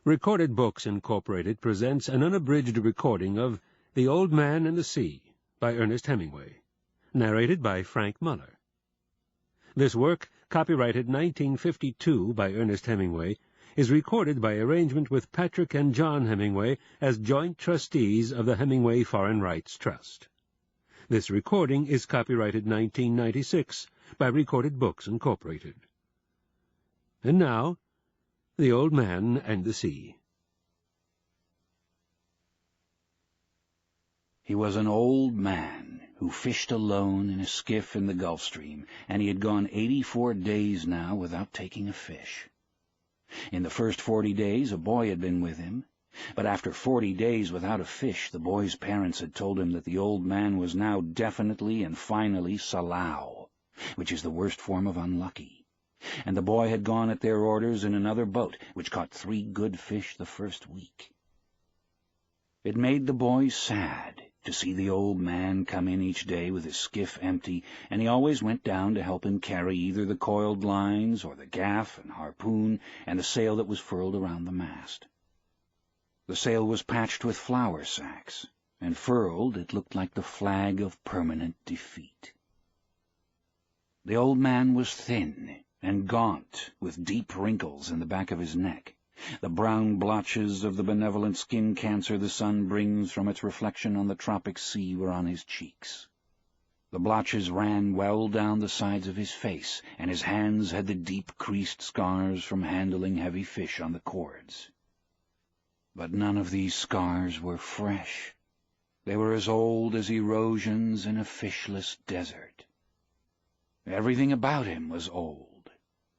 Recorded Books, Incorporated presents an unabridged recording of The Old Man and the Sea by Ernest Hemingway, narrated by Frank Muller. This work, copyrighted 1952 by Ernest Hemingway, is recorded by arrangement with Patrick and John Hemingway as joint trustees of the Hemingway Foreign Rights Trust. This recording is copyrighted 1996 by Recorded Books, Incorporated. And now, The Old Man and the Sea. He was an old man who fished alone in a skiff in the Gulf Stream, and he had gone 84 days now without taking a fish. In the first 40 days a boy had been with him, but after 40 days without a fish the boy's parents had told him that the old man was now definitely and finally salao, which is the worst form of unlucky. And the boy had gone at their orders in another boat, which caught 3 good fish the first week. It made the boy sad to see the old man come in each day with his skiff empty, and he always went down to help him carry either the coiled lines or the gaff and harpoon and the sail that was furled around the mast. The sail was patched with flour sacks, and furled it looked like the flag of permanent defeat. The old man was thin and gaunt, with deep wrinkles in the back of his neck. The brown blotches of the benevolent skin cancer the sun brings from its reflection on the tropic sea were on his cheeks. The blotches ran well down the sides of his face, and his hands had the deep creased scars from handling heavy fish on the cords. But none of these scars were fresh. They were as old as erosions in a fishless desert. Everything about him was old,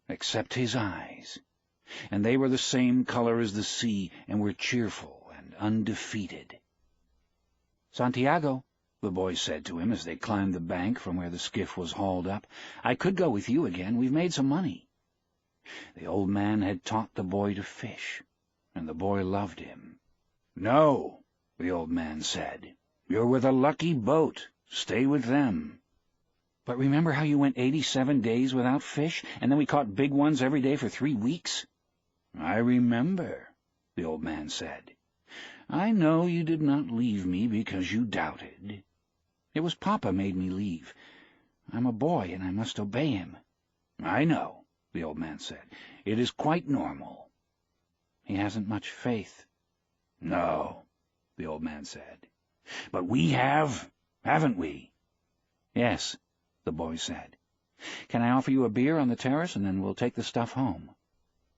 except his eyes, and they were the same color as the sea and were cheerful and undefeated. "Santiago," the boy said to him as they climbed the bank from where the skiff was hauled up, "I could go with you again. We've made some money." The old man had taught the boy to fish, and the boy loved him. "No," the old man said. "You're with a lucky boat. Stay with them." "But remember how you went 87 days without fish, and then we caught big ones every day for 3 weeks? "I remember," the old man said. "I know you did not leave me because you doubted." "It was Papa made me leave. I'm a boy, and I must obey him." "I know," the old man said. "It is quite normal." "He hasn't much faith." "No," the old man said. "But we have, haven't we?" "Yes," the boy said. "Can I offer you a beer on the terrace, and then we'll take the stuff home?"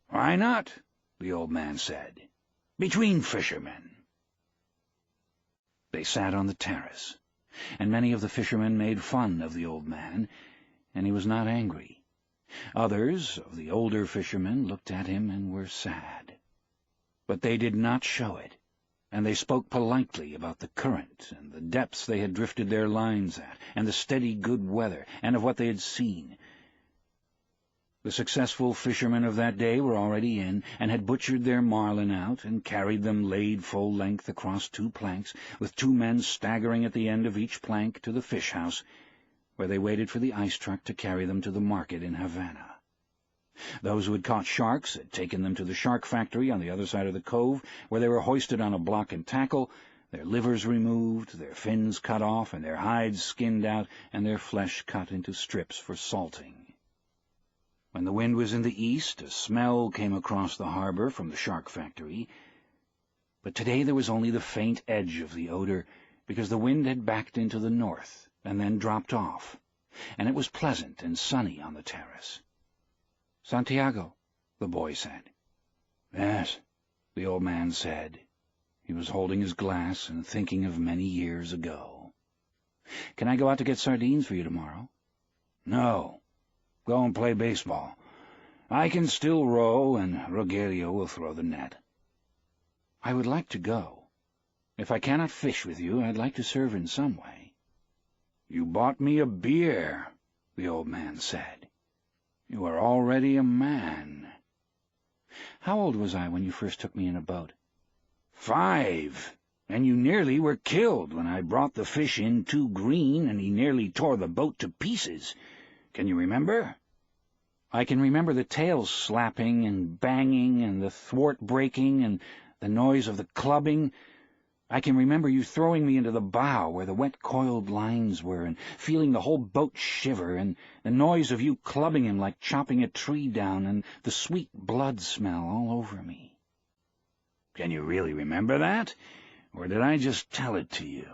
"Why not?" the old man said. "Between fishermen." They sat on the terrace, and many of the fishermen made fun of the old man, and he was not angry. Others of the older fishermen looked at him and were sad. But they did not show it, and they spoke politely about the current and the depths they had drifted their lines at, and the steady good weather, and of what they had seen. The successful fishermen of that day were already in, and had butchered their marlin out, and carried them laid full length across 2 planks, with 2 men staggering at the end of each plank to the fish house, where they waited for the ice truck to carry them to the market in Havana. Those who had caught sharks had taken them to the shark factory on the other side of the cove, where they were hoisted on a block and tackle, their livers removed, their fins cut off, and their hides skinned out, and their flesh cut into strips for salting. When the wind was in the east, a smell came across the harbor from the shark factory, but today there was only the faint edge of the odor, because the wind had backed into the north and then dropped off, and it was pleasant and sunny on the terrace. "Santiago," the boy said. "Yes," the old man said. He was holding his glass and thinking of many years ago. "Can I go out to get sardines for you tomorrow?" "No. Go and play baseball. I can still row, and Rogelio will throw the net." "I would like to go. If I cannot fish with you, I'd like to serve in some way." "You bought me a beer," the old man said. "You are already a man." "How old was I when you first took me in a boat?" 5, and you nearly were killed when I brought the fish in too green, and he nearly tore the boat to pieces. Can you remember?" I can remember the tails slapping and banging and the thwart breaking and the noise of the clubbing. I can remember you throwing me into the bow where the wet coiled lines were and feeling the whole boat shiver and the noise of you clubbing him like chopping a tree down and the sweet blood smell all over me. Can you really remember that, or did I just tell it to you?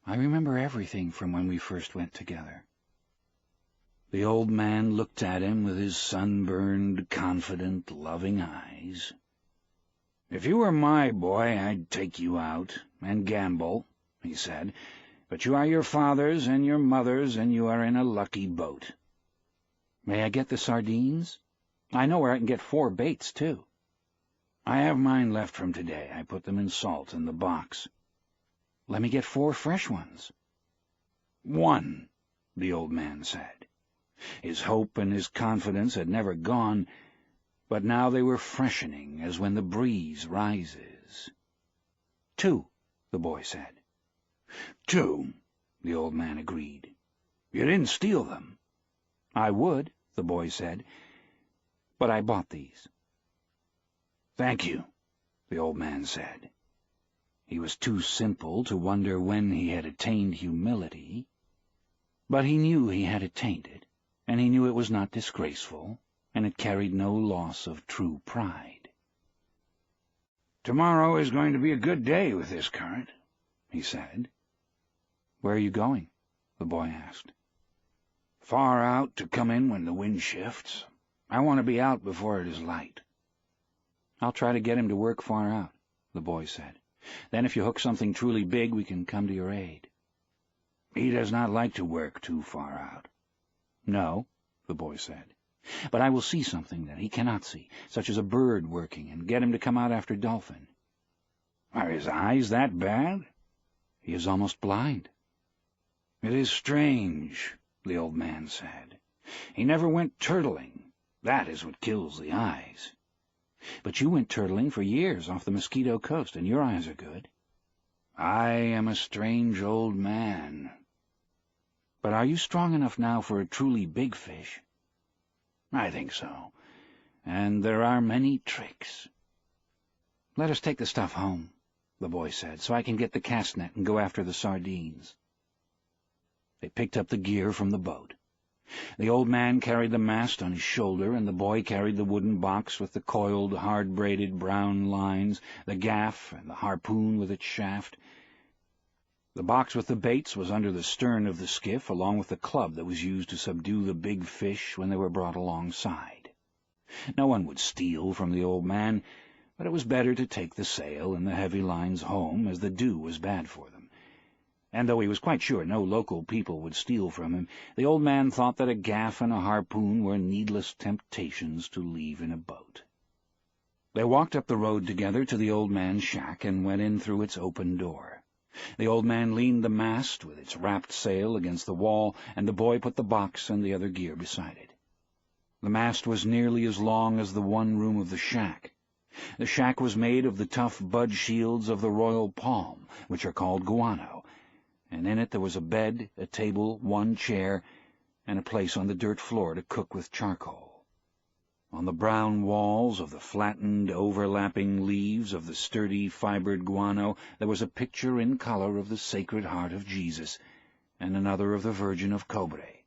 I remember everything from when we first went together. The old man looked at him with his sunburned, confident, loving eyes. "If you were my boy, I'd take you out and gamble," he said. "But you are your father's and your mother's, and you are in a lucky boat." "May I get the sardines? I know where I can get 4 baits, too." "I have mine left from today. I put them in salt in the box." "Let me get 4 fresh ones." "1," the old man said. His hope and his confidence had never gone, but now they were freshening as when the breeze rises. "2," the boy said. "2," the old man agreed. "You didn't steal them." "I would," the boy said, "but I bought these." "Thank you," the old man said. He was too simple to wonder when he had attained humility, but he knew he had attained it, and he knew it was not disgraceful, and it carried no loss of true pride. "Tomorrow is going to be a good day with this current," he said. "Where are you going?" the boy asked. "Far out to come in when the wind shifts. I want to be out before it is light." "I'll try to get him to work far out," the boy said. "Then if you hook something truly big, we can come to your aid." "He does not like to work too far out." "No," the boy said, "but I will see something that he cannot see, such as a bird working, and get him to come out after dolphin." "Are his eyes that bad?" "He is almost blind." "It is strange," the old man said. "He never went turtling. That is what kills the eyes." "But you went turtling for years off the Mosquito Coast, and your eyes are good." "I am a strange old man." "But are you strong enough now for a truly big fish?" "I think so, and there are many tricks." "Let us take the stuff home," the boy said, "so I can get the cast net and go after the sardines." They picked up the gear from the boat. The old man carried the mast on his shoulder, and the boy carried the wooden box with the coiled, hard-braided brown lines, the gaff, and the harpoon with its shaft. The box with the baits was under the stern of the skiff, along with the club that was used to subdue the big fish when they were brought alongside. No one would steal from the old man, but it was better to take the sail and the heavy lines home, as the dew was bad for them. And though he was quite sure no local people would steal from him, the old man thought that a gaff and a harpoon were needless temptations to leave in a boat. They walked up the road together to the old man's shack and went in through its open door. The old man leaned the mast with its wrapped sail against the wall, and the boy put the box and the other gear beside it. The mast was nearly as long as the one room of the shack. The shack was made of the tough bud shields of the royal palm, which are called guano, and in it there was a bed, a table, 1 chair, and a place on the dirt floor to cook with charcoal. On the brown walls of the flattened, overlapping leaves of the sturdy, fibered guano there was a picture in color of the Sacred Heart of Jesus, and another of the Virgin of Cobre.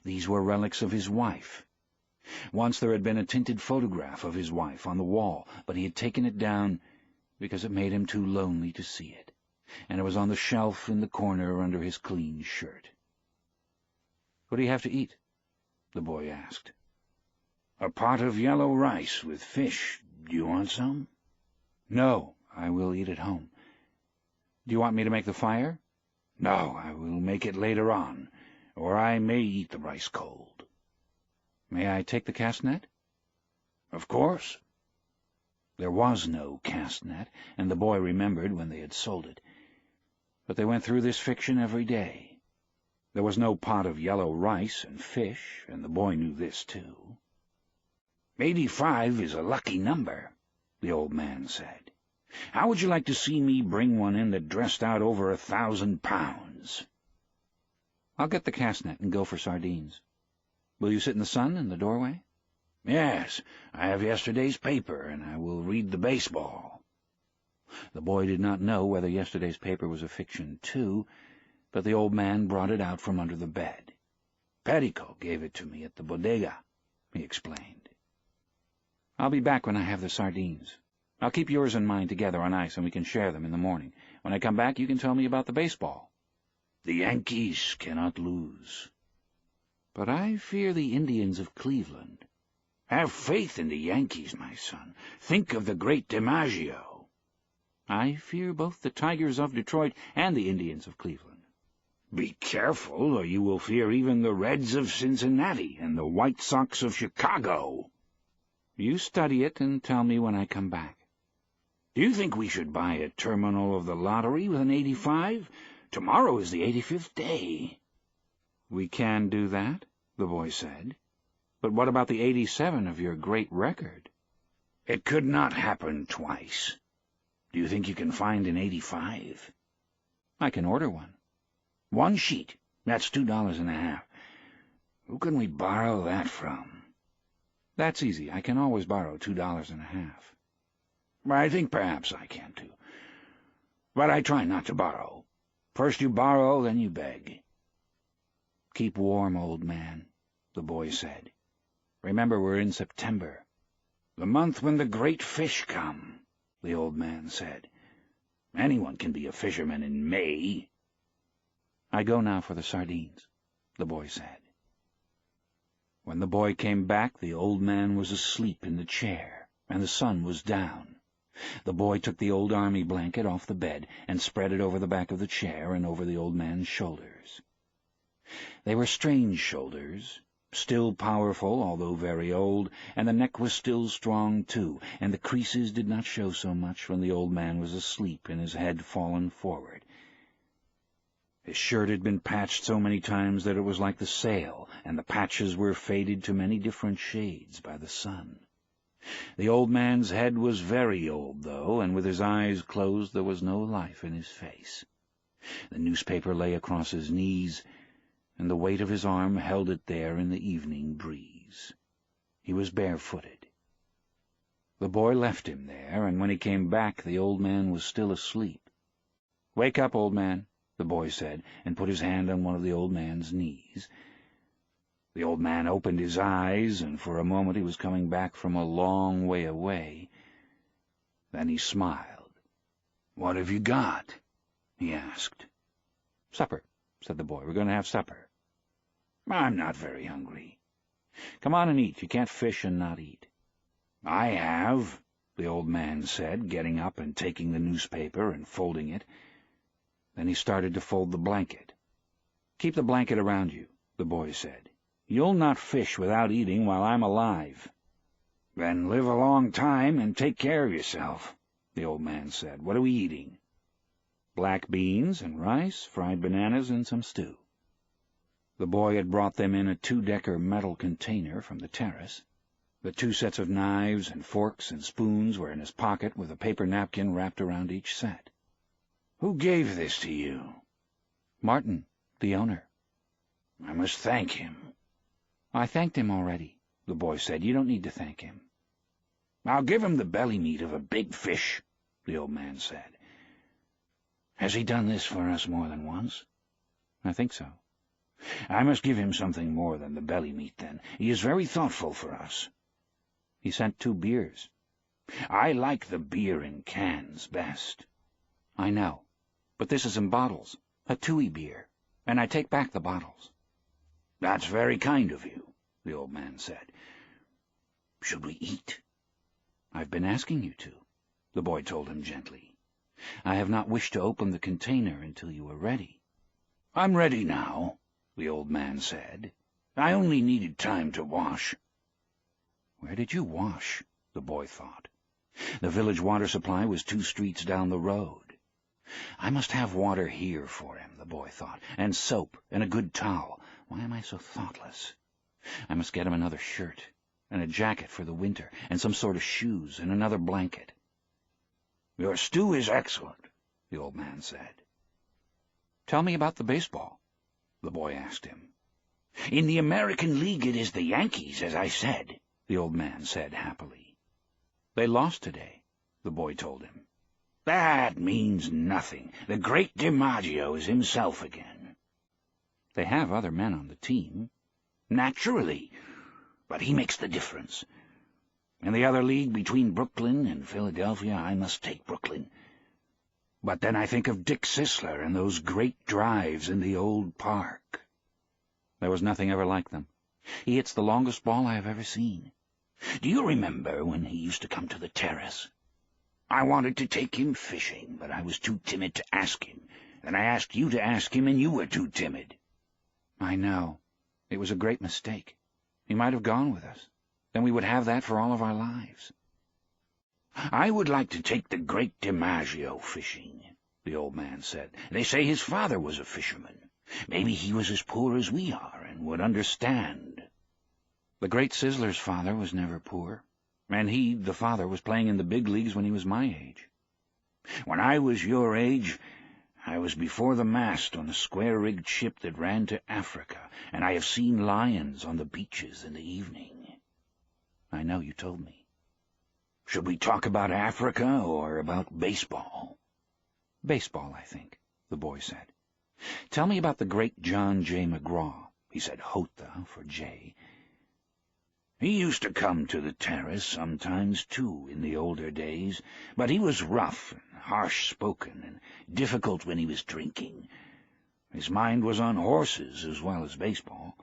These were relics of his wife. Once there had been a tinted photograph of his wife on the wall, but he had taken it down because it made him too lonely to see it, and it was on the shelf in the corner under his clean shirt. "What do you have to eat?" the boy asked. "A pot of yellow rice with fish. Do you want some?" "No, I will eat at home." "Do you want me to make the fire?" "No, I will make it later on, or I may eat the rice cold." "May I take the cast net?" "Of course." There was no cast net, and the boy remembered when they had sold it. But they went through this fiction every day. There was no pot of yellow rice and fish, and the boy knew this too. 85 is a lucky number, the old man said. How would you like to see me bring one in that dressed out over 1,000 pounds? "I'll get the cast net and go for sardines." Will you sit in the sun in the doorway?" "Yes, I have yesterday's paper, and I will read the baseball." The boy did not know whether yesterday's paper was a fiction, too, but the old man brought it out from under the bed. "Perico gave it to me at the bodega," he explained. "I'll be back when I have the sardines. I'll keep yours and mine together on ice, and we can share them in the morning. When I come back, you can tell me about the baseball." "The Yankees cannot lose." "But I fear the Indians of Cleveland." "Have faith in the Yankees, my son. Think of the great DiMaggio." "I fear both the Tigers of Detroit and the Indians of Cleveland." "Be careful, or you will fear even the Reds of Cincinnati and the White Sox of Chicago." "You study it and tell me when I come back." "Do you think we should buy a terminal of the lottery with an 85? Tomorrow is the 85th day." "We can do that," the boy said. "But what about the 87 of your great record?" "It could not happen twice. Do you think you can find an 85? "I can order one." "One sheet. That's $2.50. Who can we borrow that from?" "That's easy. I can always borrow $2.50. "I think perhaps I can, too. But I try not to borrow. First you borrow, then you beg." "Keep warm, old man," the boy said. "Remember, we're in September." "The month when the great fish come," the old man said. "Anyone can be a fisherman in May." "I go now for the sardines," the boy said. When the boy came back, the old man was asleep in the chair, and the sun was down. The boy took the old army blanket off the bed and spread it over the back of the chair and over the old man's shoulders. They were strange shoulders, still powerful, although very old, and the neck was still strong, too, and the creases did not show so much when the old man was asleep and his head fallen forward. His shirt had been patched so many times that it was like the sail, and the patches were faded to many different shades by the sun. The old man's head was very old, though, and with his eyes closed there was no life in his face. The newspaper lay across his knees, and the weight of his arm held it there in the evening breeze. He was barefooted. The boy left him there, and when he came back the old man was still asleep. "Wake up, old man," the boy said, and put his hand on one of the old man's knees. The old man opened his eyes, and for a moment he was coming back from a long way away. Then he smiled. "What have you got?" he asked. "Supper," said the boy. "We're going to have supper." "I'm not very hungry." "Come on and eat. You can't fish and not eat." "I have," the old man said, getting up and taking the newspaper and folding it. Then he started to fold the blanket. "Keep the blanket around you," the boy said. "You'll not fish without eating while I'm alive." "Then live a long time and take care of yourself," the old man said. "What are we eating?" "Black beans and rice, fried bananas, and some stew." The boy had brought them in a 2-decker metal container from the terrace. The 2 sets of knives and forks and spoons were in his pocket, with a paper napkin wrapped around each set. "Who gave this to you?" "Martin, the owner." "I must thank him." "I thanked him already," the boy said. "You don't need to thank him." "I'll give him the belly meat of a big fish," the old man said. "Has he done this for us more than once?" "I think so." "I must give him something more than the belly meat, then. He is very thoughtful for us." "He sent 2 beers." "I like the beer in cans best." "I know, but this is in bottles, a Tui beer, and I take back the bottles." "That's very kind of you," the old man said. "Should we eat?" "I've been asking you to," the boy told him gently. "I have not wished to open the container until you were ready." "I'm ready now," the old man said. "I only needed time to wash." Where did you wash? The boy thought. The village water supply was 2 streets down the road. I must have water here for him, the boy thought, and soap and a good towel. Why am I so thoughtless? I must get him another shirt, and a jacket for the winter, and some sort of shoes, and another blanket. "Your stew is excellent," the old man said. "Tell me about the baseball," the boy asked him. "In the American League it is the Yankees, as I said," the old man said happily. "They lost today," the boy told him. "That means nothing. The great DiMaggio is himself again." "They have other men on the team." "Naturally, but he makes the difference. In the other league between Brooklyn and Philadelphia, I must take Brooklyn. But then I think of Dick Sisler and those great drives in the old park." "There was nothing ever like them. He hits the longest ball I have ever seen." "Do you remember when he used to come to the terrace? I wanted to take him fishing, but I was too timid to ask him. Then I asked you to ask him, and you were too timid." "I know. It was a great mistake. He might have gone with us. Then we would have that for all of our lives." "I would like to take the great DiMaggio fishing," the old man said. "They say his father was a fisherman. Maybe he was as poor as we are and would understand." "The great Sizzler's father was never poor, and he, the father, was playing in the big leagues when he was my age." "When I was your age, I was before the mast on a square-rigged ship that ran to Africa, and I have seen lions on the beaches in the evening." "I know, you told me." "Should we talk about Africa or about baseball?" "Baseball, I think," the boy said. "Tell me about the great John J. McGraw." He said Hota for J. "He used to come to the terrace sometimes, too, in the older days, but he was rough and harsh-spoken and difficult when he was drinking. His mind was on horses as well as baseball.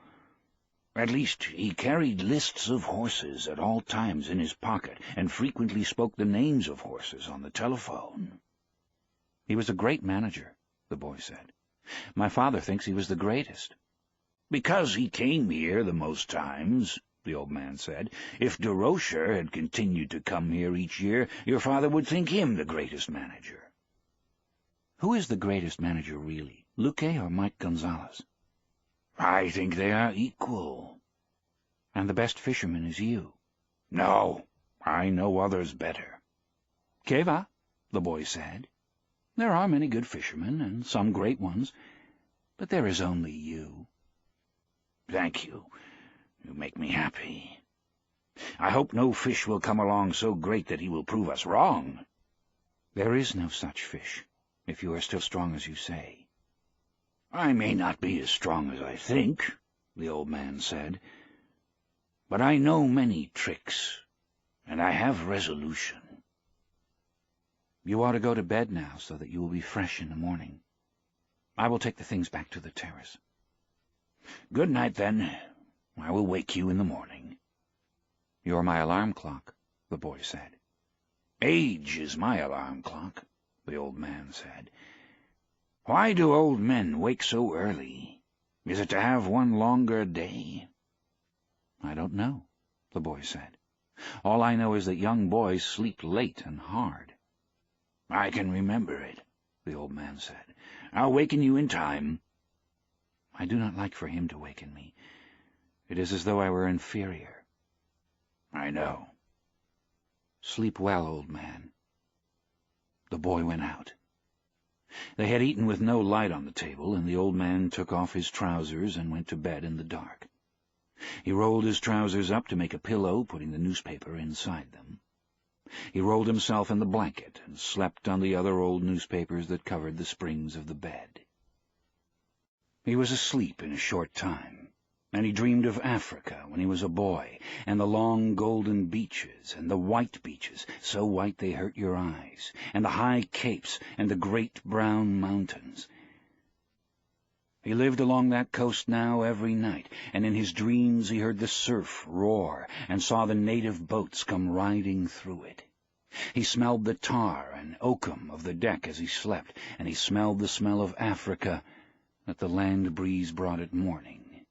At least, he carried lists of horses at all times in his pocket and frequently spoke the names of horses on the telephone." "He was a great manager," the boy said. "My father thinks he was the greatest." "Because he came here the most times," the old man said. "If DeRocher had continued to come here each year, your father would think him the greatest manager." "Who is the greatest manager, really, Luque or Mike Gonzalez?" "I think they are equal." "And the best fisherman is you?" "No, I know others better." "Que va?" the boy said. "There are many good fishermen, and some great ones, but there is only you." "Thank you. You make me happy. I hope no fish will come along so great that he will prove us wrong." "There is no such fish, if you are still strong as you say." "I may not be as strong as I think," the old man said, "but I know many tricks, and I have resolution." "You ought to go to bed now so that you will be fresh in the morning. I will take the things back to the terrace." "Good night, then. I will wake you in the morning." "You're my alarm clock," the boy said. "Age is my alarm clock," the old man said. "Why do old men wake so early? Is it to have one longer day?" "I don't know," the boy said. "All I know is that young boys sleep late and hard." "I can remember it," the old man said. "I'll waken you in time." "I do not like for him to waken me. It is as though I were inferior." "I know." "Sleep well, old man." The boy went out. They had eaten with no light on the table, and the old man took off his trousers and went to bed in the dark. He rolled his trousers up to make a pillow, putting the newspaper inside them. He rolled himself in the blanket and slept on the other old newspapers that covered the springs of the bed. He was asleep in a short time, and he dreamed of Africa when he was a boy, and the long golden beaches, and the white beaches, so white they hurt your eyes, and the high capes, and the great brown mountains. He lived along that coast now every night, and in his dreams he heard the surf roar and saw the native boats come riding through it. He smelled the tar and oakum of the deck as he slept, and he smelled the smell of Africa that the land breeze brought at morning.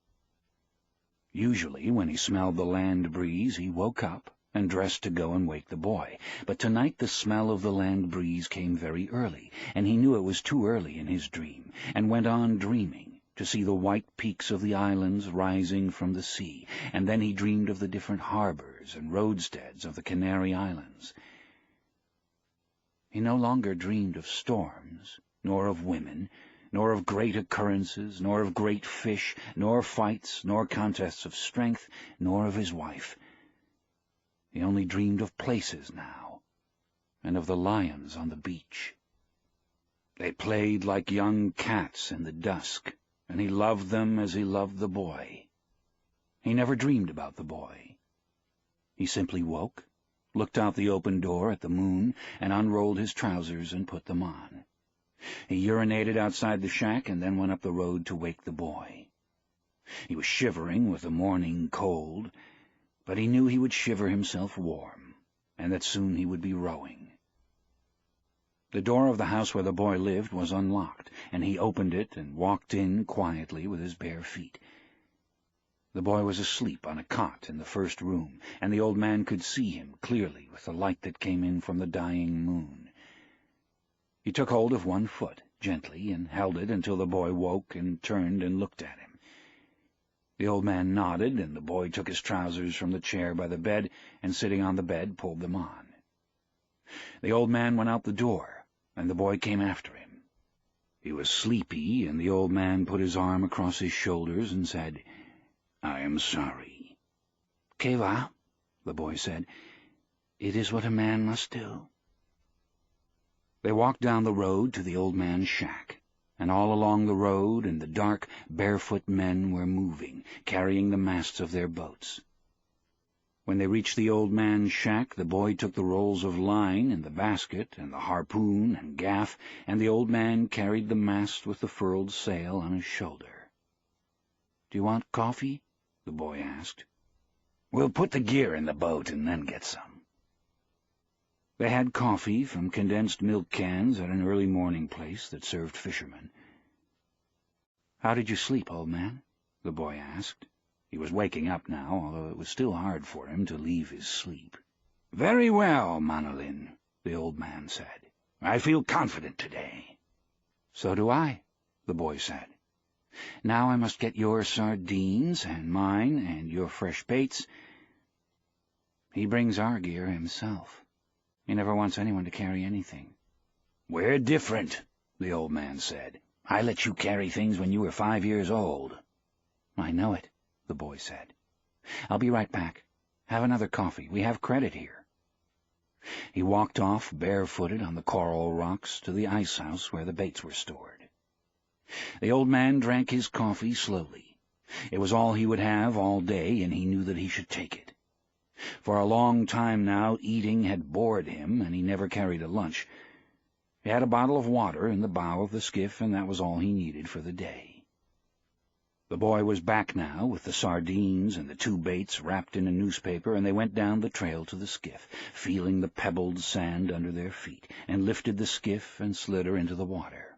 Usually, when he smelled the land breeze, he woke up and dressed to go and wake the boy. But tonight the smell of the land breeze came very early, and he knew it was too early in his dream, and went on dreaming to see the white peaks of the islands rising from the sea, and then he dreamed of the different harbors and roadsteads of the Canary Islands. He no longer dreamed of storms, nor of women, nor of great occurrences, nor of great fish, nor fights, nor contests of strength, nor of his wife. He only dreamed of places now, and of the lions on the beach. They played like young cats in the dusk, and he loved them as he loved the boy. He never dreamed about the boy. He simply woke, looked out the open door at the moon, and unrolled his trousers and put them on. He urinated outside the shack and then went up the road to wake the boy. He was shivering with the morning cold, but he knew he would shiver himself warm, and that soon he would be rowing. The door of the house where the boy lived was unlocked, and he opened it and walked in quietly with his bare feet. The boy was asleep on a cot in the first room, and the old man could see him clearly with the light that came in from the dying moon. He took hold of one foot, gently, and held it until the boy woke and turned and looked at him. The old man nodded, and the boy took his trousers from the chair by the bed, and sitting on the bed pulled them on. The old man went out the door, and the boy came after him. He was sleepy, and the old man put his arm across his shoulders and said, "I am sorry." "Que va?" the boy said. "It is what a man must do." They walked down the road to the old man's shack, and all along the road in the dark, barefoot men were moving, carrying the masts of their boats. When they reached the old man's shack, the boy took the rolls of line and the basket and the harpoon and gaff, and the old man carried the mast with the furled sail on his shoulder. "Do you want coffee?" the boy asked. "We'll put the gear in the boat and then get some." They had coffee from condensed milk cans at an early morning place that served fishermen. "How did you sleep, old man?" the boy asked. He was waking up now, although it was still hard for him to leave his sleep. "Very well, Manolin," the old man said. "I feel confident today." "So do I," the boy said. "Now I must get your sardines and mine and your fresh baits." He brings our gear himself. He never wants anyone to carry anything. "We're different," the old man said. "I let you carry things when you were 5 years old." "I know it," the boy said. "I'll be right back. Have another coffee. We have credit here." He walked off barefooted on the coral rocks to the ice house where the baits were stored. The old man drank his coffee slowly. It was all he would have all day, and he knew that he should take it. For a long time now eating had bored him, and he never carried a lunch. He had a bottle of water in the bow of the skiff, and that was all he needed for the day. The boy was back now with the sardines and the 2 baits wrapped in a newspaper, and they went down the trail to the skiff, feeling the pebbled sand under their feet, and lifted the skiff and slid her into the water.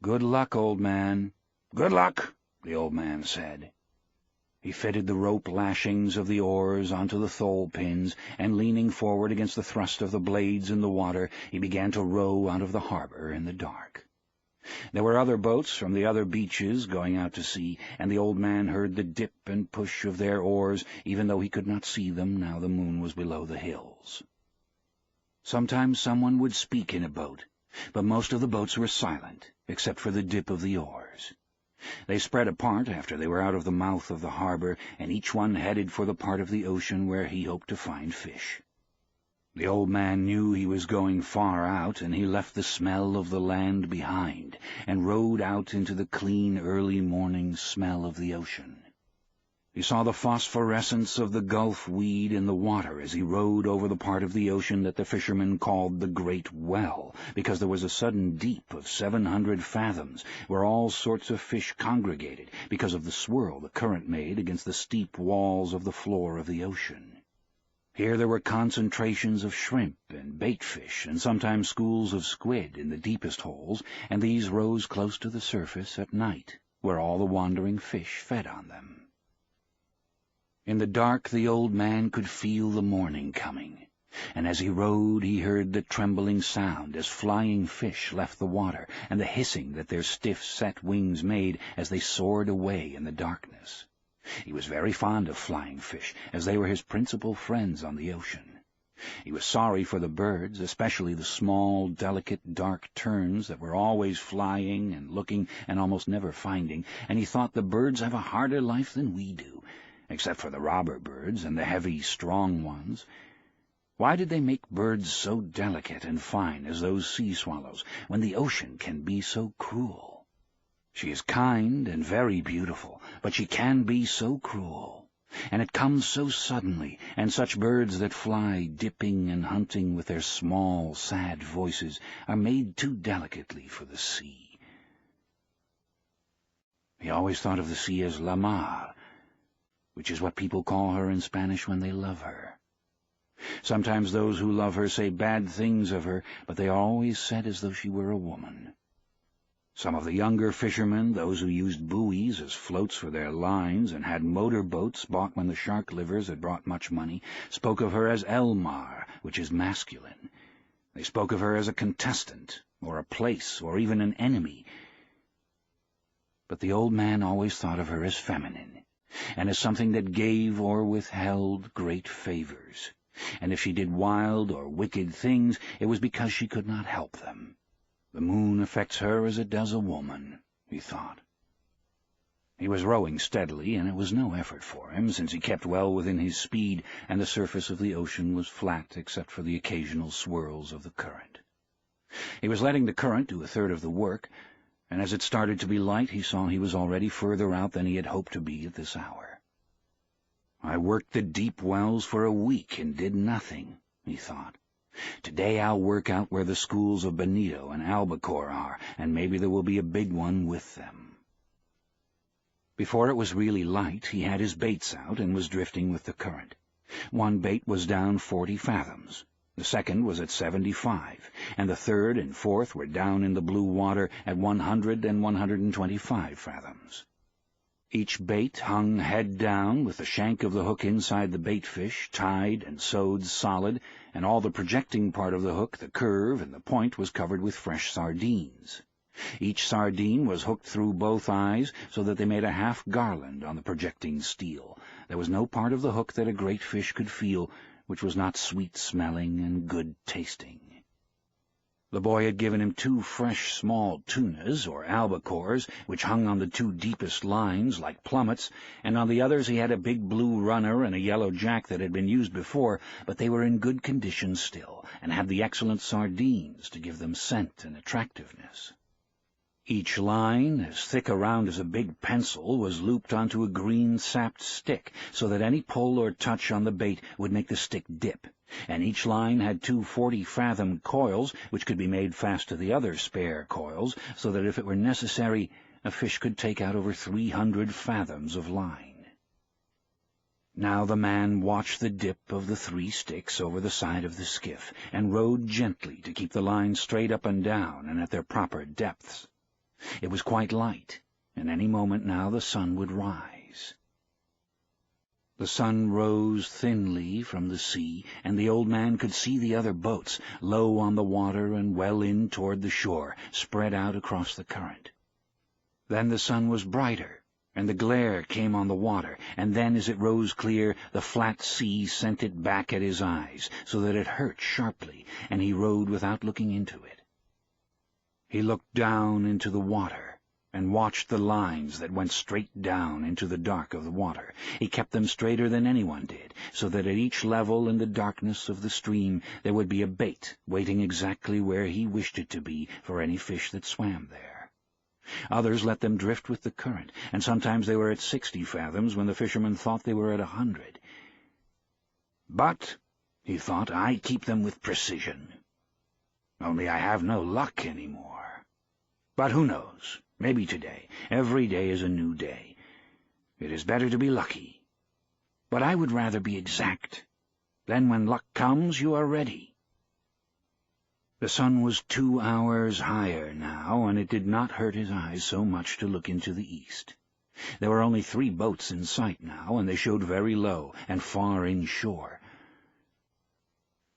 "Good luck, old man." "Good luck," the old man said. He fitted the rope lashings of the oars onto the thole pins, and leaning forward against the thrust of the blades in the water, he began to row out of the harbor in the dark. There were other boats from the other beaches going out to sea, and the old man heard the dip and push of their oars, even though he could not see them now the moon was below the hills. Sometimes someone would speak in a boat, but most of the boats were silent, except for the dip of the oars. They spread apart after they were out of the mouth of the harbor, and each one headed for the part of the ocean where he hoped to find fish. The old man knew he was going far out, and he left the smell of the land behind, and rowed out into the clean early morning smell of the ocean. He saw the phosphorescence of the Gulf weed in the water as he rowed over the part of the ocean that the fishermen called the Great Well, because there was a sudden deep of 700 fathoms, where all sorts of fish congregated, because of the swirl the current made against the steep walls of the floor of the ocean. Here there were concentrations of shrimp and baitfish, and sometimes schools of squid in the deepest holes, and these rose close to the surface at night, where all the wandering fish fed on them. In the dark the old man could feel the morning coming, and as he rowed he heard the trembling sound as flying fish left the water, and the hissing that their stiff set wings made as they soared away in the darkness. He was very fond of flying fish, as they were his principal friends on the ocean. He was sorry for the birds, especially the small, delicate, dark terns that were always flying and looking and almost never finding, and he thought the birds have a harder life than we do, except for the robber birds and the heavy, strong ones. Why did they make birds so delicate and fine as those sea swallows, when the ocean can be so cruel? She is kind and very beautiful, but she can be so cruel, and it comes so suddenly, and such birds that fly dipping and hunting with their small, sad voices are made too delicately for the sea. He always thought of the sea as la mar, which is what people call her in Spanish when they love her. Sometimes those who love her say bad things of her, but they are always said as though she were a woman. Some of the younger fishermen, those who used buoys as floats for their lines and had motor boats bought when the shark livers had brought much money, spoke of her as El Mar, which is masculine. They spoke of her as a contestant, or a place, or even an enemy. But the old man always thought of her as feminine, and as something that gave or withheld great favors. And if she did wild or wicked things, it was because she could not help them. The moon affects her as it does a woman, he thought. He was rowing steadily, and it was no effort for him, since he kept well within his speed, and the surface of the ocean was flat except for the occasional swirls of the current. He was letting the current do a third of the work, and as it started to be light, he saw he was already further out than he had hoped to be at this hour. I worked the deep wells for a week and did nothing, he thought. Today I'll work out where the schools of Bonito and Albacore are, and maybe there will be a big one with them. Before it was really light, he had his baits out and was drifting with the current. One bait was down 40 fathoms. The second was at 75, and the third and fourth were down in the blue water at 100 and 125 fathoms. Each bait hung head down, with the shank of the hook inside the baitfish, tied and sewed solid, and all the projecting part of the hook, the curve and the point, was covered with fresh sardines. Each sardine was hooked through both eyes, so that they made a half garland on the projecting steel. There was no part of the hook that a great fish could feel, which was not sweet-smelling and good-tasting. The boy had given him 2 fresh small tunas, or albacores, which hung on the 2 deepest lines like plummets, and on the others he had a big blue runner and a yellow jack that had been used before, but they were in good condition still, and had the excellent sardines to give them scent and attractiveness. Each line, as thick around as a big pencil, was looped onto a green sapped stick, so that any pull or touch on the bait would make the stick dip, and each line had 2 40-fathom coils, which could be made fast to the other spare coils, so that if it were necessary, a fish could take out over 300 fathoms of line. Now the man watched the dip of the 3 sticks over the side of the skiff, and rowed gently to keep the line straight up and down and at their proper depths. It was quite light, and any moment now the sun would rise. The sun rose thinly from the sea, and the old man could see the other boats, low on the water and well in toward the shore, spread out across the current. Then the sun was brighter, and the glare came on the water, and then, as it rose clear, the flat sea sent it back at his eyes, so that it hurt sharply, and he rowed without looking into it. He looked down into the water, and watched the lines that went straight down into the dark of the water. He kept them straighter than anyone did, so that at each level in the darkness of the stream there would be a bait waiting exactly where he wished it to be for any fish that swam there. Others let them drift with the current, and sometimes they were at 60 fathoms when the fishermen thought they were at 100. But, he thought, I keep them with precision. Only I have no luck any more. But who knows? Maybe today. Every day is a new day. It is better to be lucky. But I would rather be exact. Then when luck comes, you are ready. The sun was 2 hours higher now, and it did not hurt his eyes so much to look into the east. There were only 3 boats in sight now, and they showed very low and far inshore.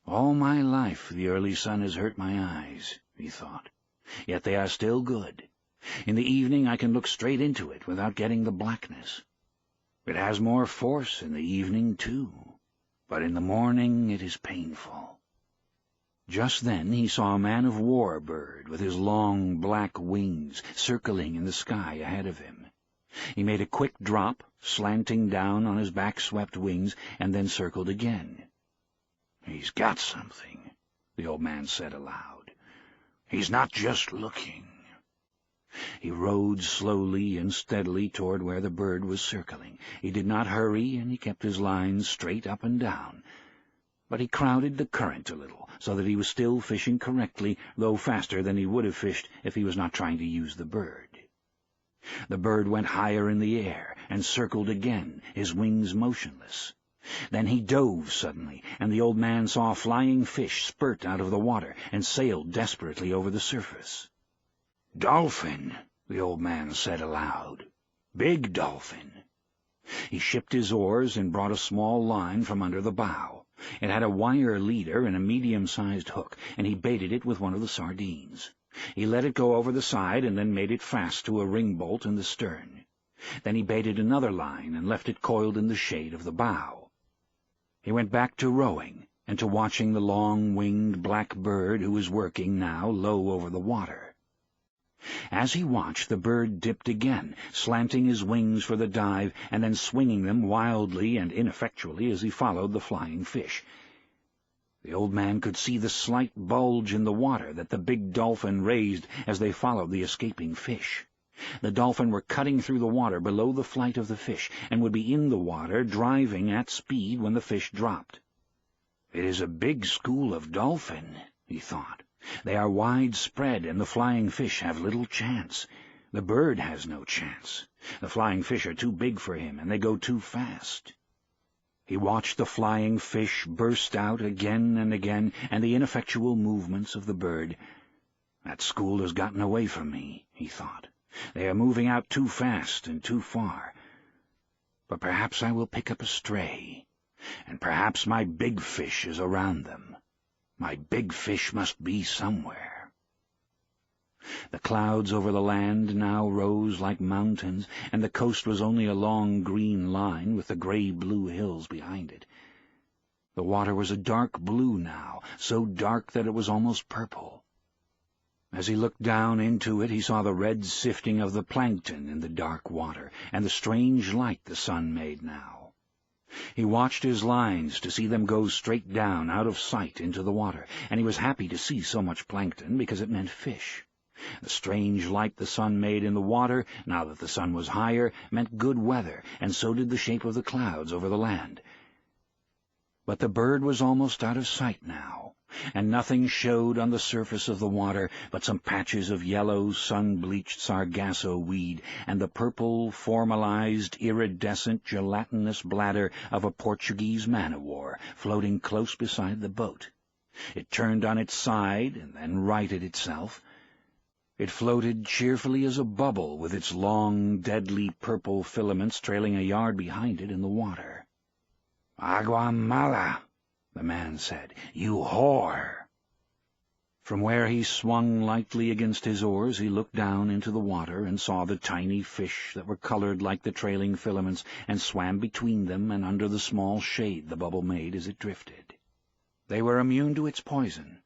All my life the early sun has hurt my eyes, he thought. Yet they are still good. In the evening I can look straight into it without getting the blackness. It has more force in the evening, too. but in the morning it is painful." Just then he saw a man-of-war bird with his long black wings circling in the sky ahead of him. He made a quick drop, slanting down on his back-swept wings, and then circled again. "He's got something," the old man said aloud. "He's not just looking." He rode slowly and steadily toward where the bird was circling. He did not hurry, and he kept his lines straight up and down. But he crowded the current a little, so that he was still fishing correctly, though faster than he would have fished if he was not trying to use the bird. The bird went higher in the air and circled again, his wings motionless. Then he dove suddenly, and the old man saw a flying fish spurt out of the water and sail desperately over the surface. "Dolphin," the old man said aloud. "Big dolphin." He shipped his oars and brought a small line from under the bow. It had a wire leader and a medium-sized hook, and he baited it with one of the sardines. He let it go over the side and then made it fast to a ring-bolt in the stern. Then he baited another line and left it coiled in the shade of the bow. He went back to rowing and to watching the long-winged black bird who was working now low over the water. As he watched, the bird dipped again, slanting his wings for the dive and then swinging them wildly and ineffectually as he followed the flying fish. The old man could see the slight bulge in the water that the big dolphin raised as they followed the escaping fish. The dolphin were cutting through the water below the flight of the fish, and would be in the water, driving at speed when the fish dropped. "It is a big school of dolphin," he thought. "They are widespread, and the flying fish have little chance. The bird has no chance. The flying fish are too big for him, and they go too fast." He watched the flying fish burst out again and again, and the ineffectual movements of the bird. "That school has gotten away from me," he thought. "They are moving out too fast and too far. But perhaps I will pick up a stray, and perhaps my big fish is around them. My big fish must be somewhere." The clouds over the land now rose like mountains, and the coast was only a long green line with the grey-blue hills behind it. The water was a dark blue now, so dark that it was almost purple. As he looked down into it, he saw the red sifting of the plankton in the dark water, and the strange light the sun made now. He watched his lines to see them go straight down, out of sight, into the water, and he was happy to see so much plankton, because it meant fish. The strange light the sun made in the water, now that the sun was higher, meant good weather, and so did the shape of the clouds over the land. But the bird was almost out of sight now, and nothing showed on the surface of the water but some patches of yellow, sun-bleached sargasso weed and the purple, formalized, iridescent, gelatinous bladder of a Portuguese man-of-war floating close beside the boat. It turned on its side and then righted itself. It floated cheerfully as a bubble, with its long, deadly purple filaments trailing a yard behind it in the water. "Agua mala," the man said. "You whore." From where he swung lightly against his oars, he looked down into the water and saw the tiny fish that were colored like the trailing filaments, and swam between them and under the small shade the bubble made as it drifted. They were immune to its poison,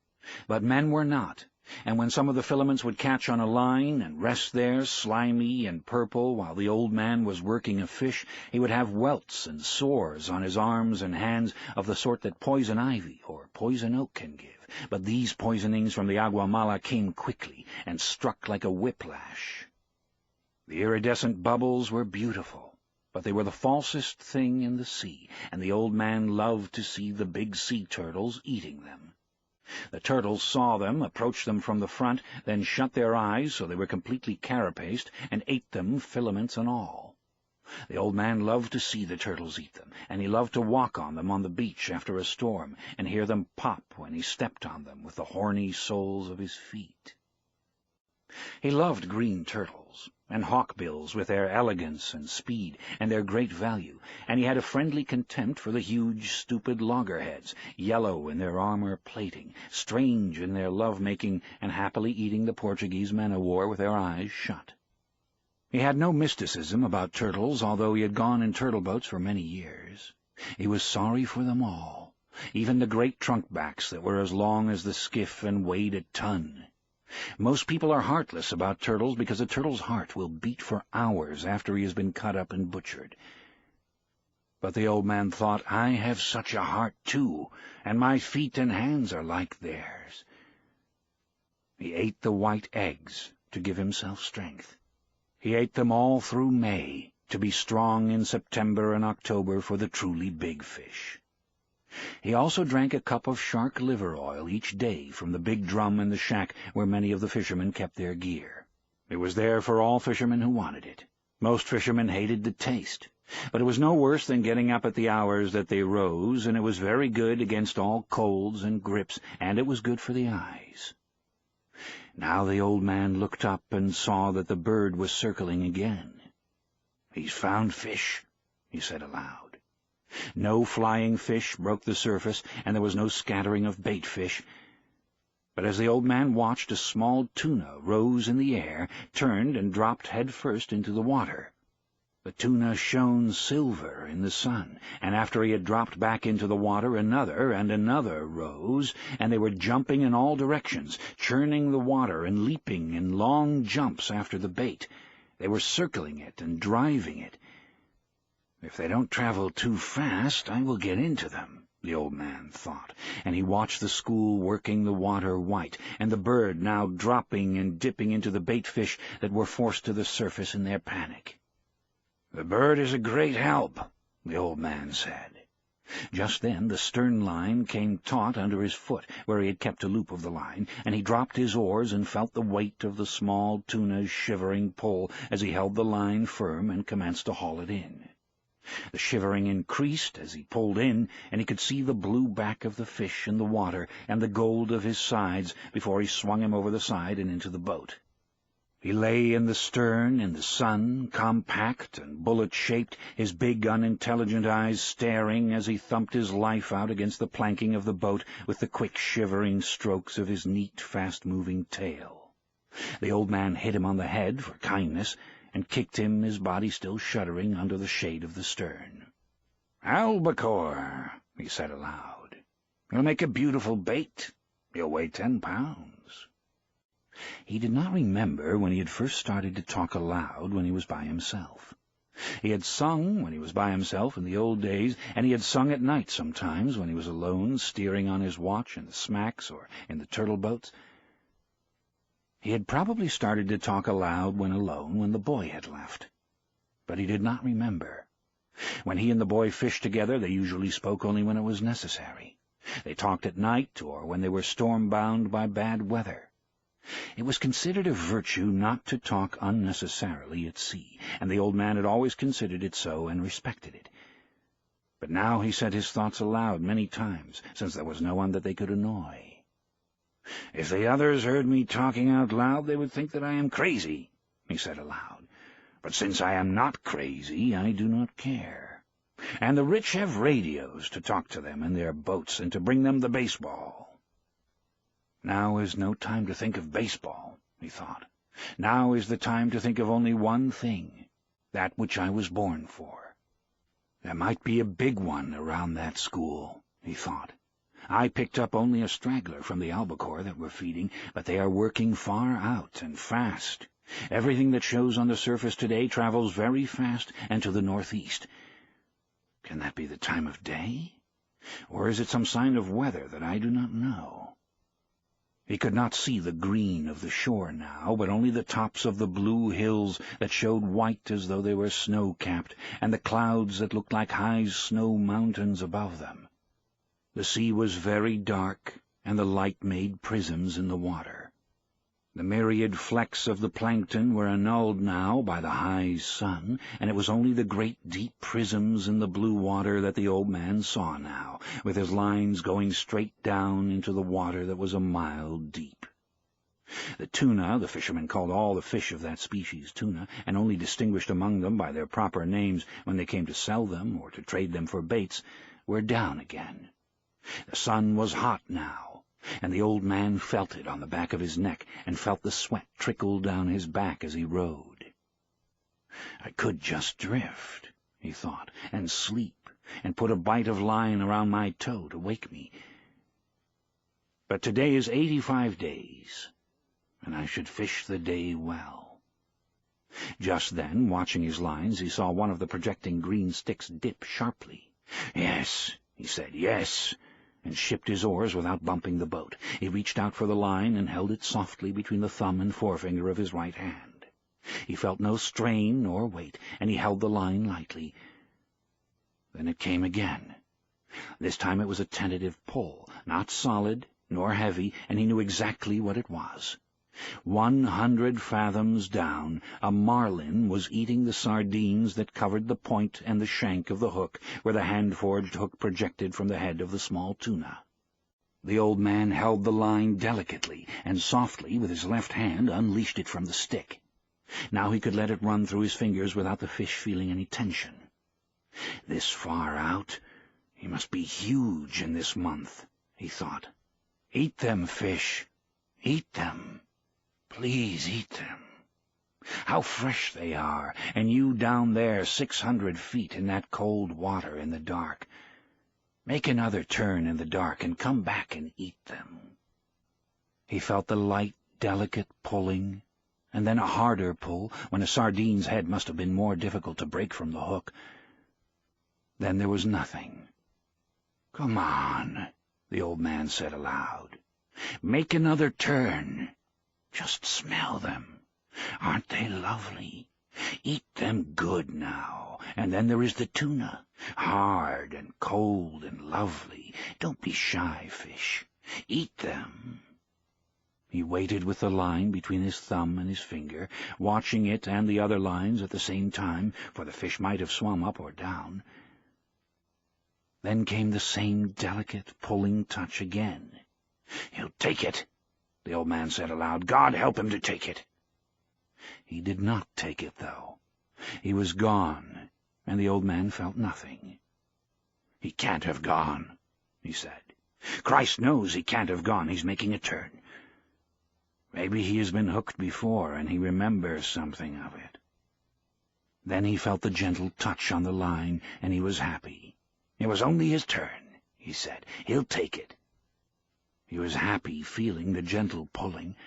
but men were not. And when some of the filaments would catch on a line and rest there, slimy and purple, while the old man was working a fish, he would have welts and sores on his arms and hands of the sort that poison ivy or poison oak can give. But these poisonings from the agua mala came quickly and struck like a whiplash. The iridescent bubbles were beautiful, but they were the falsest thing in the sea, and the old man loved to see the big sea turtles eating them. The turtles saw them, approached them from the front, then shut their eyes so they were completely carapaced, and ate them, filaments and all. The old man loved to see the turtles eat them, and he loved to walk on them on the beach after a storm, and hear them pop when he stepped on them with the horny soles of his feet. He loved green turtles, and hawkbills with their elegance and speed, and their great value, and he had a friendly contempt for the huge, stupid loggerheads, yellow in their armor plating, strange in their love-making, and happily eating the Portuguese men-of-war with their eyes shut. He had no mysticism about turtles, although he had gone in turtle boats for many years. He was sorry for them all, even the great trunkbacks that were as long as the skiff and weighed a ton. Most people are heartless about turtles because a turtle's heart will beat for hours after he has been cut up and butchered. But the old man thought, I have such a heart too, and my feet and hands are like theirs. He ate the white eggs to give himself strength. He ate them all through May, to be strong in September and October for the truly big fish. He also drank a cup of shark liver oil each day from the big drum in the shack where many of the fishermen kept their gear. It was there for all fishermen who wanted it. Most fishermen hated the taste, but it was no worse than getting up at the hours that they rose, and it was very good against all colds and grips, and it was good for the eyes. Now the old man looked up and saw that the bird was circling again. "He's found fish," he said aloud. No flying fish broke the surface, and there was no scattering of bait fish. But as the old man watched, a small tuna rose in the air, turned, and dropped head first into the water. The tuna shone silver in the sun, and after he had dropped back into the water, another and another rose, and they were jumping in all directions, churning the water and leaping in long jumps after the bait. They were circling it and driving it. "If they don't travel too fast, I will get into them," the old man thought, and he watched the school working the water white, and the bird now dropping and dipping into the bait fish that were forced to the surface in their panic. "The bird is a great help," the old man said. Just then the stern line came taut under his foot, where he had kept a loop of the line, and he dropped his oars and felt the weight of the small tuna's shivering pull as he held the line firm and commenced to haul it in. The shivering increased as he pulled in, and he could see the blue back of the fish in the water and the gold of his sides before he swung him over the side and into the boat. He lay in the stern in the sun, compact and bullet-shaped, his big, unintelligent eyes staring as he thumped his life out against the planking of the boat with the quick, shivering strokes of his neat, fast-moving tail. The old man hit him on the head for kindness, and kicked him, his body still shuddering, under the shade of the stern. "Albacore," he said aloud. "You'll make a beautiful bait. You'll weigh 10 pounds. He did not remember when he had first started to talk aloud when he was by himself. He had sung when he was by himself in the old days, and he had sung at night sometimes when he was alone, steering on his watch in the smacks or in the turtle boats. He had probably started to talk aloud when alone, when the boy had left. But he did not remember. When he and the boy fished together, they usually spoke only when it was necessary. They talked at night or when they were storm-bound by bad weather. It was considered a virtue not to talk unnecessarily at sea, and the old man had always considered it so and respected it. But now he said his thoughts aloud many times, since there was no one that they could annoy. "If the others heard me talking out loud, they would think that I am crazy," he said aloud. "But since I am not crazy, I do not care. And the rich have radios to talk to them in their boats and to bring them the baseball. Now is no time to think of baseball," he thought. "Now is the time to think of only one thing, that which I was born for. There might be a big one around that school," he thought. "I picked up only a straggler from the albacore that were feeding, but they are working far out and fast. Everything that shows on the surface today travels very fast and to the northeast. Can that be the time of day? Or is it some sign of weather that I do not know?" He could not see the green of the shore now, but only the tops of the blue hills that showed white as though they were snow-capped, and the clouds that looked like high snow mountains above them. The sea was very dark, and the light made prisms in the water. The myriad flecks of the plankton were annulled now by the high sun, and it was only the great deep prisms in the blue water that the old man saw now, with his lines going straight down into the water that was a mile deep. The tuna, the fishermen called all the fish of that species tuna, and only distinguished among them by their proper names when they came to sell them or to trade them for baits, were down again. The sun was hot now, and the old man felt it on the back of his neck, and felt the sweat trickle down his back as he rowed. "I could just drift," he thought, "and sleep, and put a bight of line around my toe to wake me. But today is 85 days, and I should fish the day well. Just then, watching his lines, he saw one of the projecting green sticks dip sharply. "Yes," he said, "yes," and shipped his oars without bumping the boat. He reached out for the line and held it softly between the thumb and forefinger of his right hand. He felt no strain nor weight, and he held the line lightly. Then it came again. This time it was a tentative pull, not solid nor heavy, and he knew exactly what it was. 100 fathoms down, a marlin was eating the sardines that covered the point and the shank of the hook, where the hand-forged hook projected from the head of the small tuna. The old man held the line delicately, and softly, with his left hand, unleashed it from the stick. Now he could let it run through his fingers without the fish feeling any tension. This far out, he must be huge in this month, he thought. "Eat them, fish. Eat them. Please eat them. How fresh they are, and you down there 600 feet in that cold water in the dark. Make another turn in the dark and come back and eat them." He felt the light, delicate pulling, and then a harder pull, when a sardine's head must have been more difficult to break from the hook. Then there was nothing. "Come on," the old man said aloud. "Make another turn. Just smell them. Aren't they lovely? Eat them good now. And then there is the tuna, hard and cold and lovely. Don't be shy, fish. Eat them." He waited with the line between his thumb and his finger, watching it and the other lines at the same time, for the fish might have swum up or down. Then came the same delicate, pulling touch again. "He'll take it," the old man said aloud. "God help him to take it." He did not take it, though. He was gone, and the old man felt nothing. "He can't have gone," he said. "Christ knows he can't have gone. He's making a turn. Maybe he has been hooked before, and he remembers something of it." Then he felt the gentle touch on the line, and he was happy. It was only his turn, he said. He'll take it. He was happy, feeling the gentle pulling.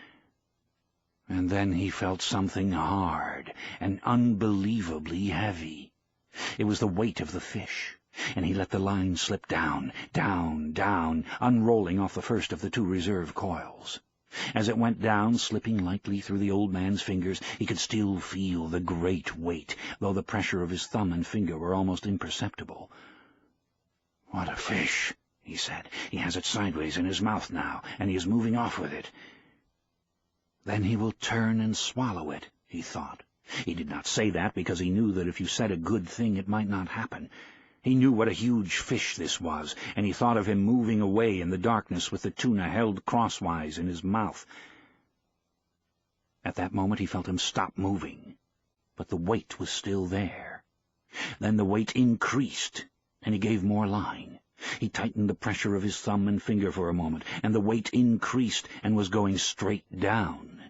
And then he felt something hard and unbelievably heavy. It was the weight of the fish, and he let the line slip down, down, down, unrolling off the first of the 2 reserve coils. As it went down, slipping lightly through the old man's fingers, he could still feel the great weight, though the pressure of his thumb and finger were almost imperceptible. "What a fish!" he said. "He has it sideways in his mouth now, and he is moving off with it." "Then he will turn and swallow it," he thought. He did not say that because he knew that if you said a good thing it might not happen. He knew what a huge fish this was, and he thought of him moving away in the darkness with the tuna held crosswise in his mouth. At that moment he felt him stop moving, but the weight was still there. Then the weight increased, and he gave more line. He tightened the pressure of his thumb and finger for a moment, and the weight increased and was going straight down.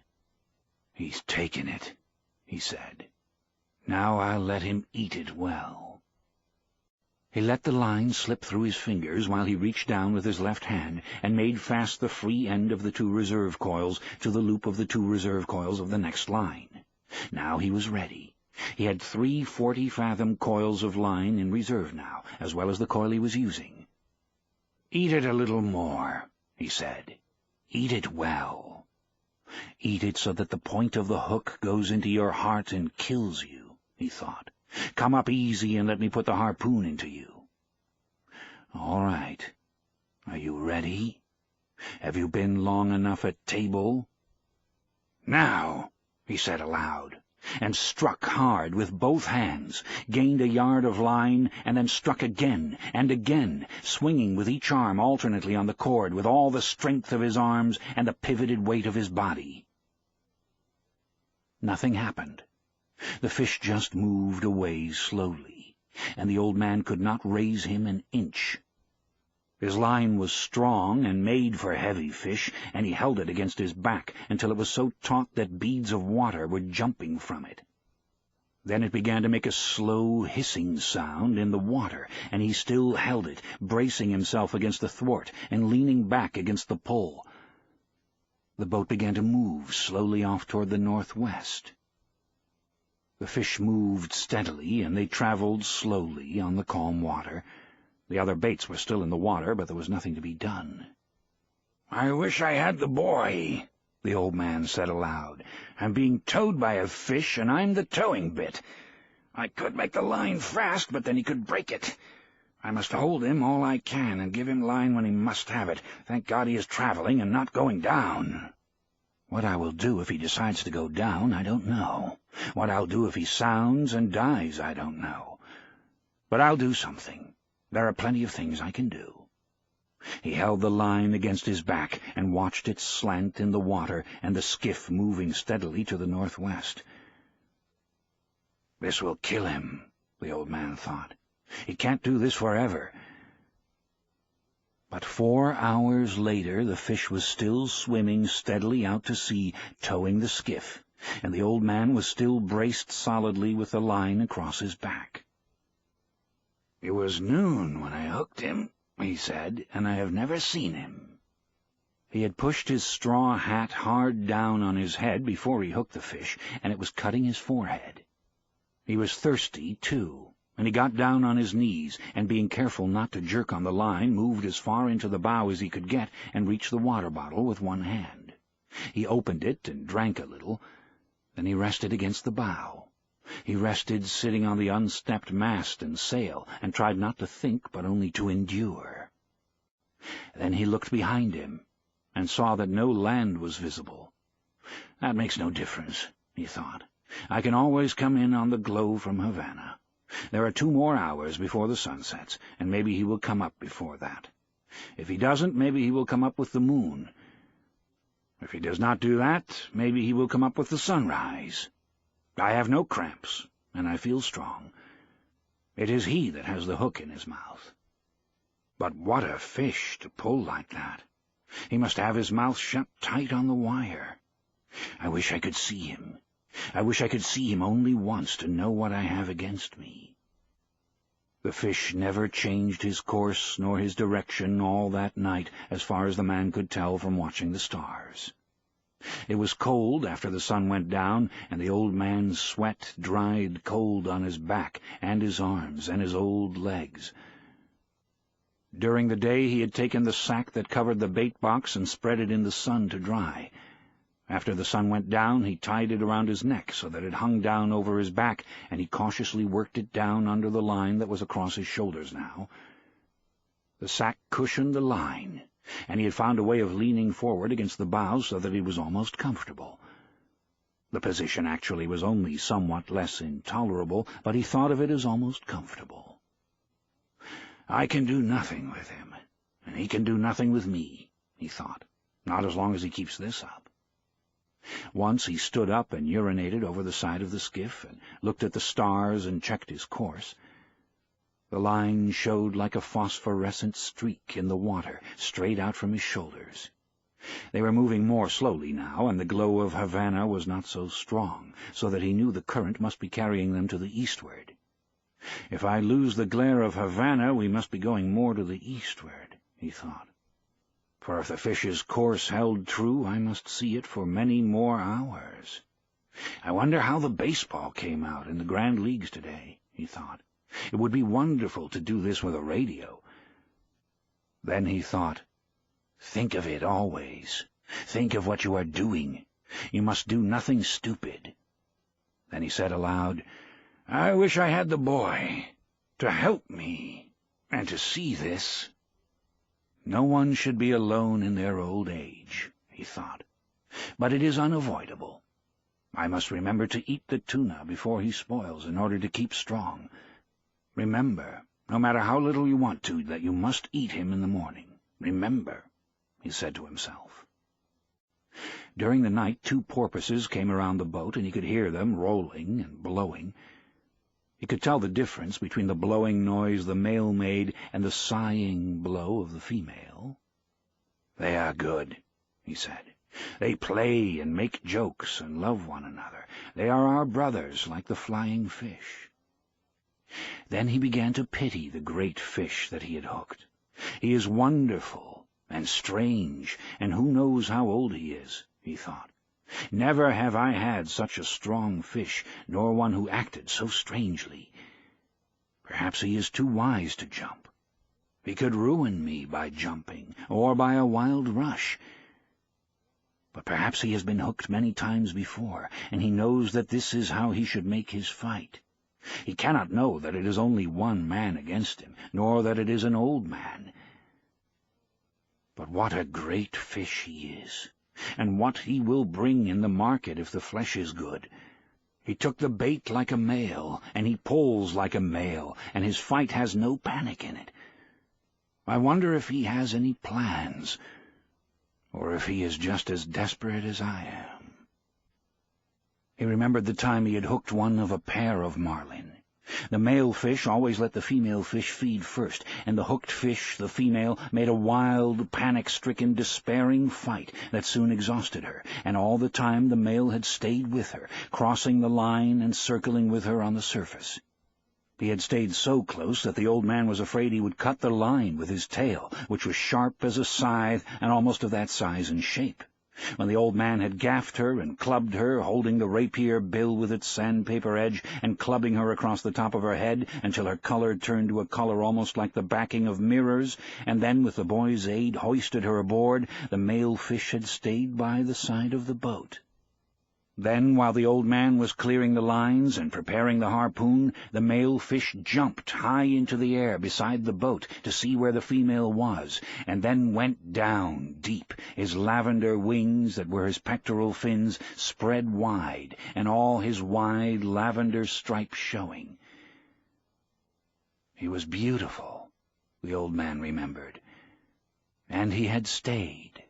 "He's taken it," he said. "Now I'll let him eat it well." He let the line slip through his fingers while he reached down with his left hand and made fast the free end of the 2 reserve coils to the loop of the 2 reserve coils of the next line. Now he was ready. He had 3 40-fathom coils of line in reserve now, as well as the coil he was using. "Eat it a little more," he said. "Eat it well. Eat it so that the point of the hook goes into your heart and kills you," he thought. "Come up easy and let me put the harpoon into you." "All right. Are you ready? Have you been long enough at table?" "Now," he said aloud, and struck hard with both hands, gained a yard of line, and then struck again and again, swinging with each arm alternately on the cord with all the strength of his arms and the pivoted weight of his body. Nothing happened. The fish just moved away slowly, and the old man could not raise him an inch. His line was strong and made for heavy fish, and he held it against his back until it was so taut that beads of water were jumping from it. Then it began to make a slow hissing sound in the water, and he still held it, bracing himself against the thwart and leaning back against the pole. The boat began to move slowly off toward the northwest. The fish moved steadily, and they traveled slowly on the calm water. The other baits were still in the water, but there was nothing to be done. "I wish I had the boy," the old man said aloud. "I'm being towed by a fish, and I'm the towing bit. I could make the line fast, but then he could break it. I must hold him all I can and give him line when he must have it. Thank God he is traveling and not going down. What I will do if he decides to go down, I don't know. What I'll do if he sounds and dies, I don't know. But I'll do something. There are plenty of things I can do." He held the line against his back and watched it slant in the water and the skiff moving steadily to the northwest. "This will kill him," the old man thought. "He can't do this forever." But 4 hours later the fish was still swimming steadily out to sea, towing the skiff, and the old man was still braced solidly with the line across his back. "It was noon when I hooked him," he said, "and I have never seen him." He had pushed his straw hat hard down on his head before he hooked the fish, and it was cutting his forehead. He was thirsty, too, and he got down on his knees, and being careful not to jerk on the line, moved as far into the bow as he could get and reached the water bottle with one hand. He opened it and drank a little. Then he rested against the bow. He rested sitting on the unstepped mast and sail, and tried not to think, but only to endure. Then he looked behind him, and saw that no land was visible. "That makes no difference," he thought. "I can always come in on the glow from Havana. There are 2 more hours before the sun sets, and maybe he will come up before that. If he doesn't, maybe he will come up with the moon. If he does not do that, maybe he will come up with the sunrise. I have no cramps, and I feel strong. It is he that has the hook in his mouth. But what a fish to pull like that! He must have his mouth shut tight on the wire. I wish I could see him. I wish I could see him only once to know what I have against me." The fish never changed his course nor his direction all that night, as far as the man could tell from watching the stars. It was cold after the sun went down, and the old man's sweat dried cold on his back and his arms and his old legs. During the day he had taken the sack that covered the bait box and spread it in the sun to dry. After the sun went down, he tied it around his neck so that it hung down over his back, and he cautiously worked it down under the line that was across his shoulders now. The sack cushioned the line, and he had found a way of leaning forward against the bow so that he was almost comfortable. The position actually was only somewhat less intolerable, but he thought of it as almost comfortable. "I can do nothing with him, and he can do nothing with me," he thought, "not as long as he keeps this up." Once he stood up and urinated over the side of the skiff, and looked at the stars and checked his course. The line showed like a phosphorescent streak in the water, straight out from his shoulders. They were moving more slowly now, and the glow of Havana was not so strong, so that he knew the current must be carrying them to the eastward. "If I lose the glare of Havana, we must be going more to the eastward," he thought. "For if the fish's course held true, I must see it for many more hours. I wonder how the baseball came out in the Grand Leagues today," he thought. "It would be wonderful to do this with a radio." Then he thought, "Think of it always. Think of what you are doing. You must do nothing stupid." Then he said aloud, "I wish I had the boy to help me and to see this." No one should be alone in their old age, he thought, but it is unavoidable. I must remember to eat the tuna before he spoils in order to keep strong. Remember, no matter how little you want to, that you must eat him in the morning. Remember, he said to himself. During the night 2 porpoises came around the boat, and he could hear them rolling and blowing. He could tell the difference between the blowing noise the male made and the sighing blow of the female. "They are good," he said. They play and make jokes and love one another. They are our brothers, like the flying fish. Then he began to pity the great fish that he had hooked. He is wonderful and strange, and who knows how old he is, he thought. Never have I had such a strong fish, nor one who acted so strangely. Perhaps he is too wise to jump. He could ruin me by jumping, or by a wild rush. But perhaps he has been hooked many times before, and he knows that this is how he should make his fight. He cannot know that it is only one man against him, nor that it is an old man. But what a great fish he is, and what he will bring in the market if the flesh is good. He took the bait like a male, and he pulls like a male, and his fight has no panic in it. I wonder if he has any plans, or if he is just as desperate as I am. He remembered the time he had hooked one of a pair of marlin. The male fish always let the female fish feed first, and the hooked fish, the female, made a wild, panic-stricken, despairing fight that soon exhausted her, and all the time the male had stayed with her, crossing the line and circling with her on the surface. He had stayed so close that the old man was afraid he would cut the line with his tail, which was sharp as a scythe and almost of that size and shape. When the old man had gaffed her and clubbed her, holding the rapier bill with its sandpaper edge, and clubbing her across the top of her head until her color turned to a color almost like the backing of mirrors, and then, with the boy's aid, hoisted her aboard, the male fish had stayed by the side of the boat. Then, while the old man was clearing the lines and preparing the harpoon, the male fish jumped high into the air beside the boat to see where the female was, and then went down deep, his lavender wings, that were his pectoral fins, spread wide, and all his wide lavender stripes showing. He was beautiful, the old man remembered, and he had stayed.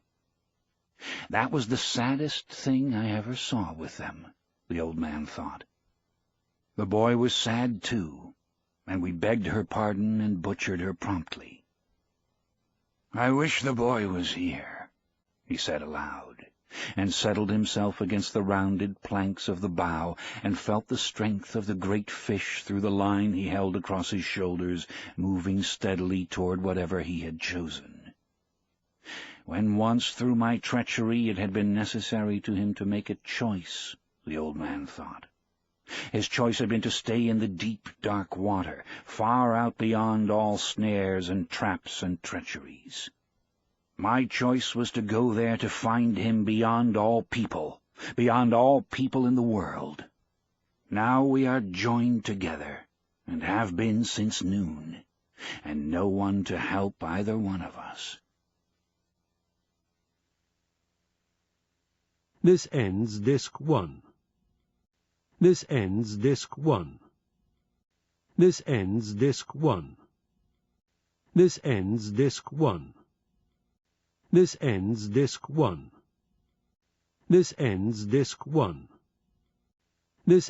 That was the saddest thing I ever saw with them, the old man thought. The boy was sad, too, and we begged her pardon and butchered her promptly. "I wish the boy was here," he said aloud, and settled himself against the rounded planks of the bow, and felt the strength of the great fish through the line he held across his shoulders, moving steadily toward whatever he had chosen. When once through my treachery it had been necessary to him to make a choice, the old man thought. His choice had been to stay in the deep, dark water, far out beyond all snares and traps and treacheries. My choice was to go there to find him beyond all people in the world. Now we are joined together, and have been since noon, and no one to help either one of us. This ends Disc 1. This ends Disc 1. This ends Disc 1. This ends Disc 1. This ends Disc 1. This ends Disc 1.